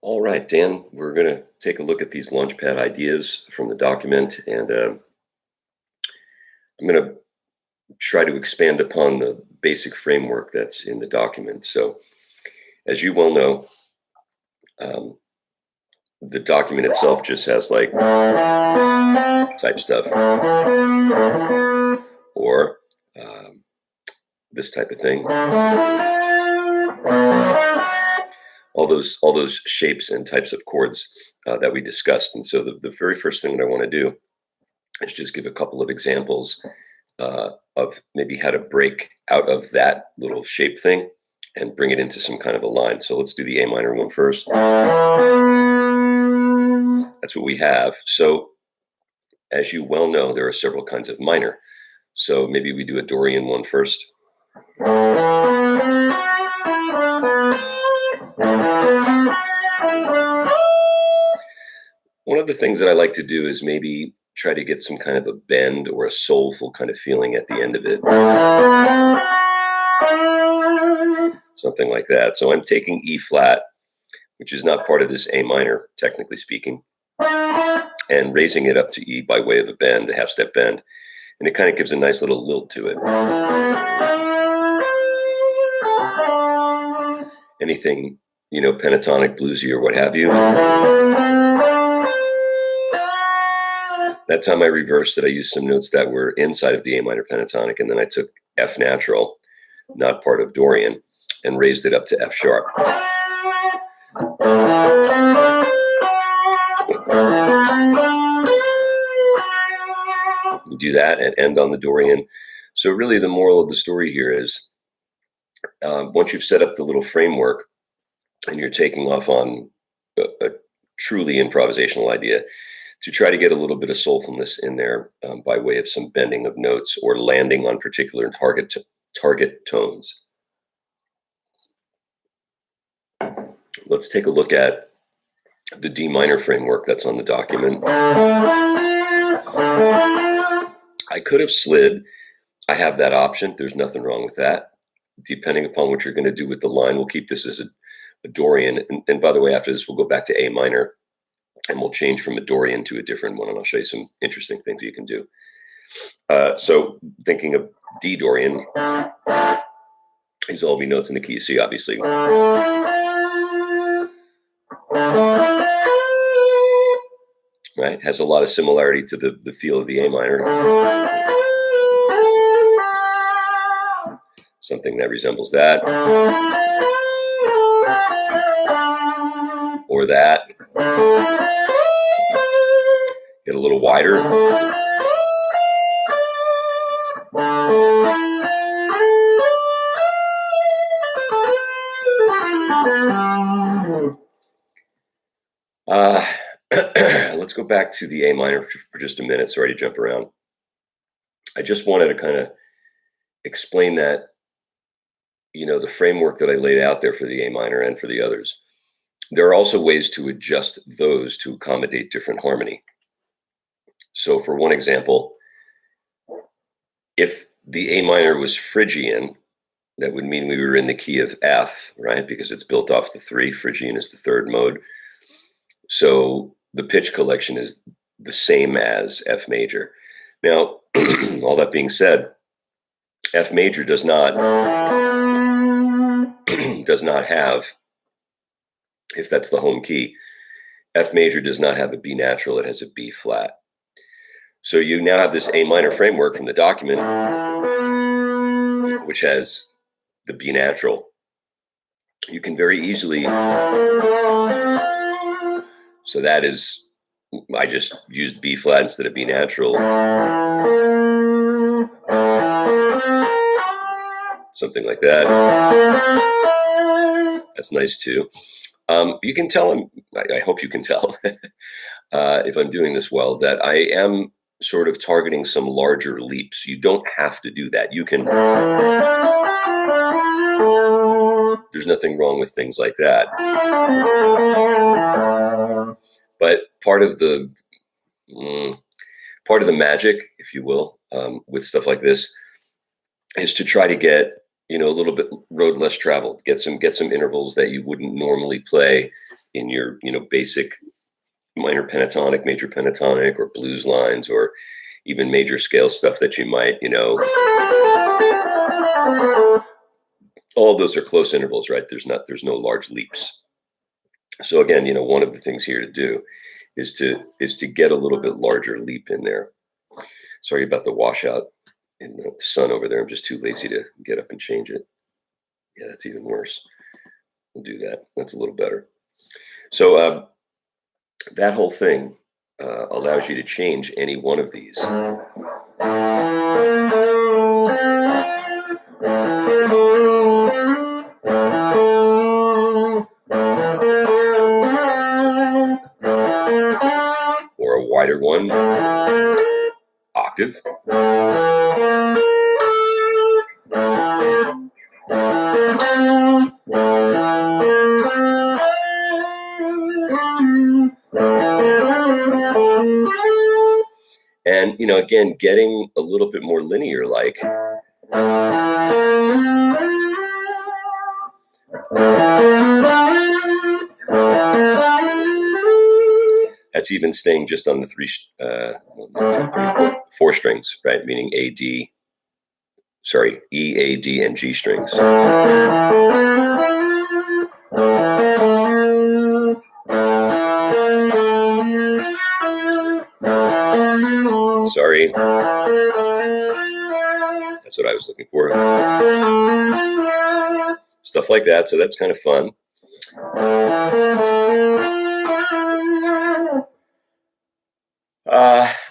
All right, Dan, we're going to take a look at these Launchpad ideas from the document, and I'm going to try to expand upon the basic framework that's in the document. So, as you well know, um, the document itself just has like type stuff or this type of thing. All those shapes and types of chords that we discussed. And so the very first thing that I want to do is just give a couple of examples of maybe how to break out of that little shape thing and bring it into some kind of a line. So let's do the A minor one first. That's what we have. So as you well know, there are several kinds of minor. So maybe we do a Dorian one first. One of the things that I like to do is maybe try to get some kind of a bend or a soulful kind of feeling at the end of it. Something like that. So I'm taking E flat, which is not part of this A minor, technically speaking, and raising it up to E by way of a bend, a half step bend. And it kind of gives a nice little lilt to it. Anything, pentatonic, bluesy, or what have you. That time I reversed it. I used some notes that were inside of the A minor pentatonic, and then I took F natural, not part of Dorian, and raised it up to F sharp. You do that and end on the Dorian. So really the moral of the story here is once you've set up the little framework and you're taking off on a truly improvisational idea, to try to get a little bit of soulfulness in there by way of some bending of notes or landing on particular target tones. Let's take a look at the D minor framework that's on the document. I could have slid. I have that option. There's nothing wrong with that. Depending upon what you're going to do with the line, we'll keep this as a Dorian. And by the way, after this, we'll go back to A minor. And we'll change from a Dorian to a different one, and I'll show you some interesting things you can do. So thinking of D Dorian, these all be notes in the key of C, obviously. Right? Has a lot of similarity to the feel of the A minor. Something that resembles that. Or that. Get a little wider. Let's go back to the A minor for just a minute. Sorry to jump around. I just wanted to kind of explain that, the framework that I laid out there for the A minor and for the others. There are also ways to adjust those to accommodate different harmony. So for one example, if the A minor was Phrygian, that would mean we were in the key of F, right? Because it's built off the 3. Phrygian is the third mode. So the pitch collection is the same as F major. Now, all that being said, F major does not have, if that's the home key, F major does not have a B natural, it has a B flat. So you now have this A minor framework from the document, which has the B natural. You can very easily, so that is, I just used B flat instead of B natural. Something like that. That's nice too. You can tell him, I hope you can tell, if I'm doing this well, that I am sort of targeting some larger leaps. You don't have to do that. You can, there's nothing wrong with things like that. But part of the magic, if you will, with stuff like this is to try to get, a little bit road less traveled, get some intervals that you wouldn't normally play in your, basic minor pentatonic, major pentatonic, or blues lines, or even major scale stuff that you might, all of those are close intervals, right? There's no large leaps. So again, one of the things here to do is to get a little bit larger leap in there. Sorry about the washout in the sun over there. I'm just too lazy to get up and change it. Yeah, that's even worse. We'll do that. That's a little better. So that whole thing allows you to change any one of these. Or a wider one, octave. And, again, getting a little bit more linear, like. That's even staying just on the 4 strings, right? Meaning E, A, D, and G strings. Sorry. That's what I was looking for. Stuff like that. So that's kind of fun.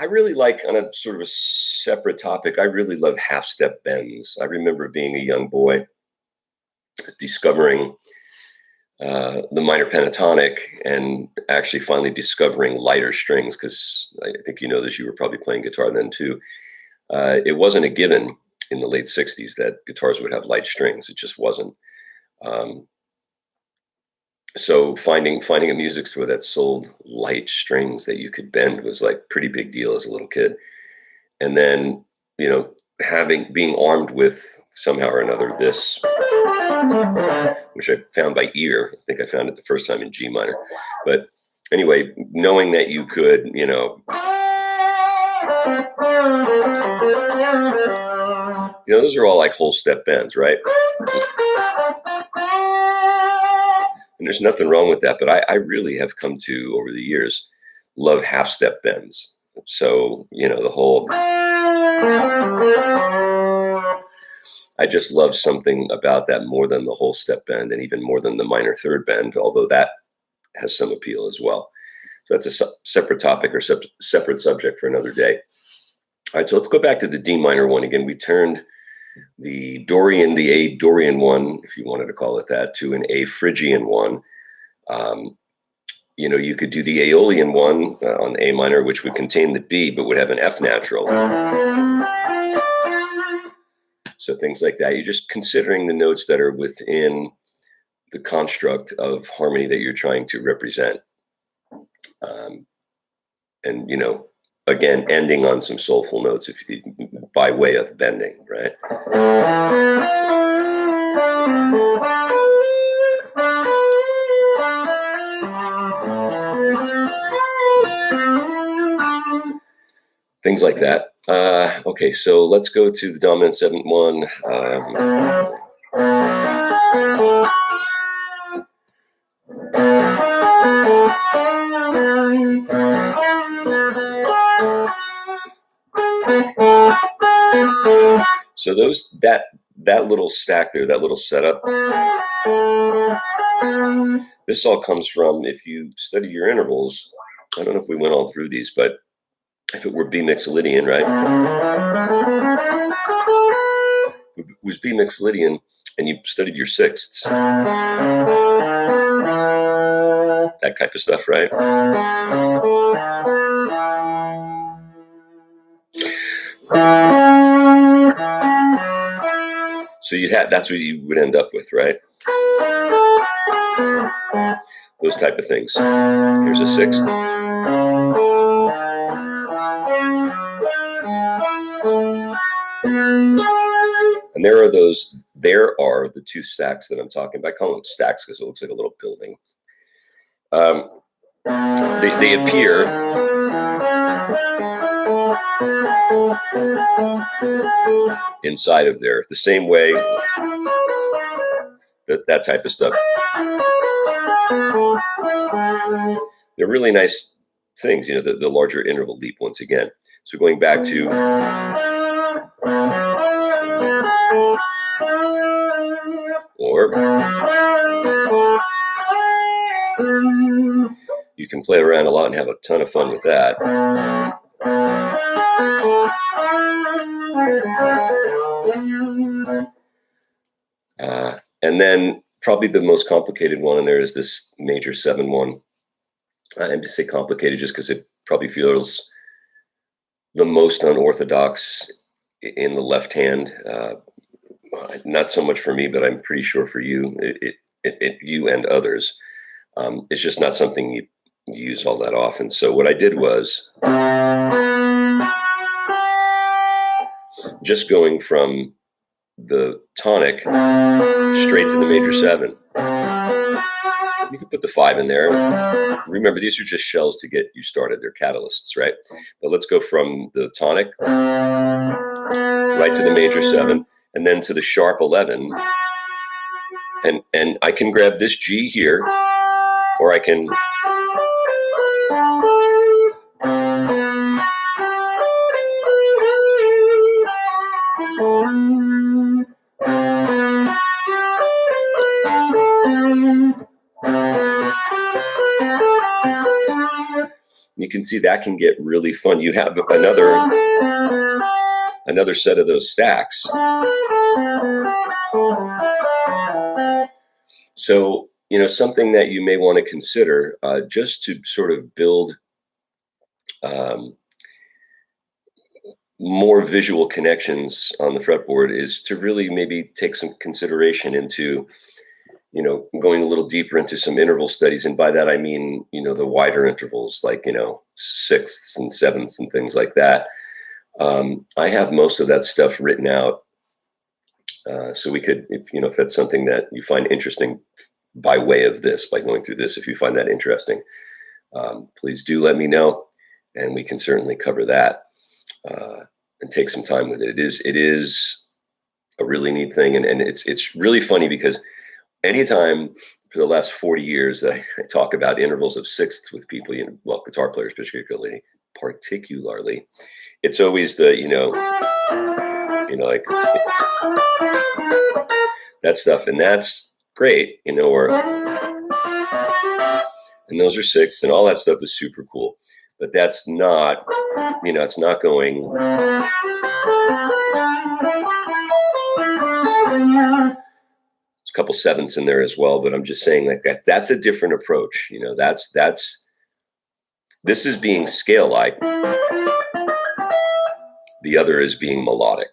I really like, on a sort of a separate topic, I really love half-step bends. I remember being a young boy discovering the minor pentatonic and actually finally discovering lighter strings, because I think you were probably playing guitar then too. It wasn't a given in the late 60s that guitars would have light strings. It just wasn't. So finding a music store that sold light strings that you could bend was like pretty big deal as a little kid. And then, being armed with somehow or another this, which I found by ear. I think I found it the first time in G minor. But anyway, knowing that you could, those are all like whole step bends, right? And there's nothing wrong with that, but I really have come to, over the years, love half-step bends. So, the whole. I just love something about that more than the whole step bend, and even more than the minor third bend, although that has some appeal as well. So that's a separate topic or separate subject for another day. All right, so let's go back to the D minor one again. We turned the A Dorian one, if you wanted to call it that, to an A Phrygian one. You could do the Aeolian one on A minor, which would contain the B, but would have an F natural. So things like that. You're just considering the notes that are within the construct of harmony that you're trying to represent. And, again, ending on some soulful notes by way of bending, right? Things like that. Okay, so let's go to the dominant 7/1. So that little stack there, that little setup, this all comes from, if you study your intervals, I don't know if we went all through these, but if it were B Mixolydian, right? It was B Mixolydian, and you studied your sixths. That type of stuff, right? So that's what you would end up with, right? Those type of things. Here's a sixth. And there are the 2 stacks that I'm talking about. I call them stacks because it looks like a little building. They appear inside of there the same way, that type of stuff. They're really nice things, the larger interval leap once again. So going back to, or you can play around a lot and have a ton of fun with that. And then probably the most complicated one in there is this major 7/1. And to say complicated just because it probably feels the most unorthodox in the left hand. Not so much for me, but I'm pretty sure for you, you and others. It's just not something you use all that often. So what I did was just going from the tonic straight to the major 7. You can put the 5 in there. Remember, these are just shells to get you started. They're catalysts, right? But let's go from the tonic right to the major 7, and then to the sharp 11. And I can grab this G here, or I can you can see that can get really fun. You have another set of those stacks. So, something that you may want to consider just to sort of build more visual connections on the fretboard is to really maybe take some consideration into, going a little deeper into some interval studies. And by that, I mean, the wider intervals, like, sixths and sevenths and things like that. I have most of that stuff written out. So we could, if that's something that you find interesting by way of this, by going through this, if you find that interesting, please do let me know, and we can certainly cover that and take some time with it. It is a really neat thing, and it's really funny because anytime for the last 40 years that I talk about intervals of sixths with people, guitar players particularly, it's always the like that stuff, and that's great, or and those are sixths, and all that stuff is super cool. But that's not, it's not going. There's a couple sevenths in there as well, but I'm just saying like that. That's a different approach. This is being scale-like. The other is being melodic.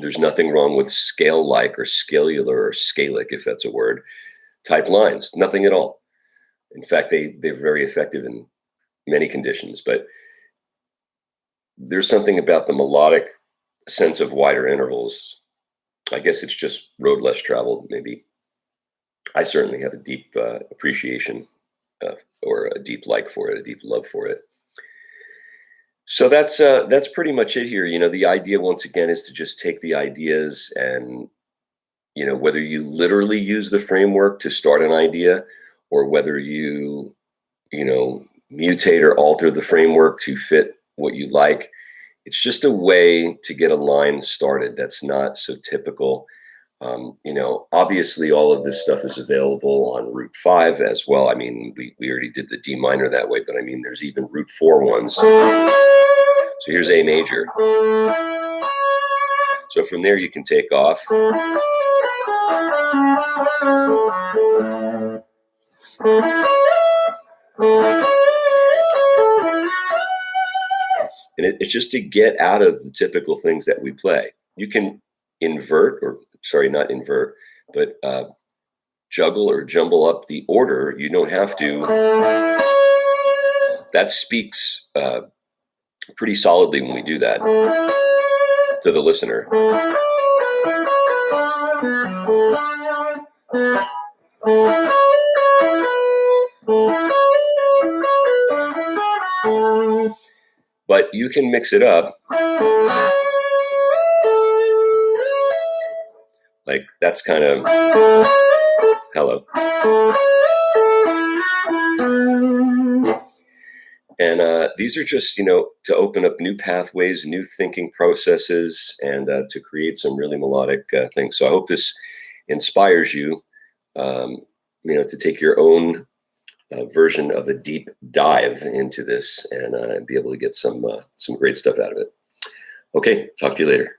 There's nothing wrong with scale-like or scalular or scalic, if that's a word, type lines. Nothing at all. In fact, they're very effective in many conditions, but there's something about the melodic sense of wider intervals. I guess it's just road less traveled, maybe. I certainly have a deep appreciation or a deep like for it, a deep love for it. So that's pretty much it here. The idea, once again, is to just take the ideas and, whether you literally use the framework to start an idea, or whether you, mutate or alter the framework to fit what you like. It's just a way to get a line started that's not so typical. Obviously all of this stuff is available on Route 5 as well. I mean, we already did the D minor that way, but I mean, there's even Route 4 ones. So here's A major. So from there you can take off. And it's just to get out of the typical things that we play. You can invert, or sorry, not invert, but juggle or jumble up the order. You don't have to. That speaks pretty solidly when we do that to the listener. but you can mix it up. Like that's kind of, hello. And these are just, to open up new pathways, new thinking processes, and to create some really melodic things. So I hope this inspires you, to take your own version of a deep dive into this and be able to get some great stuff out of it. Okay, talk to you later.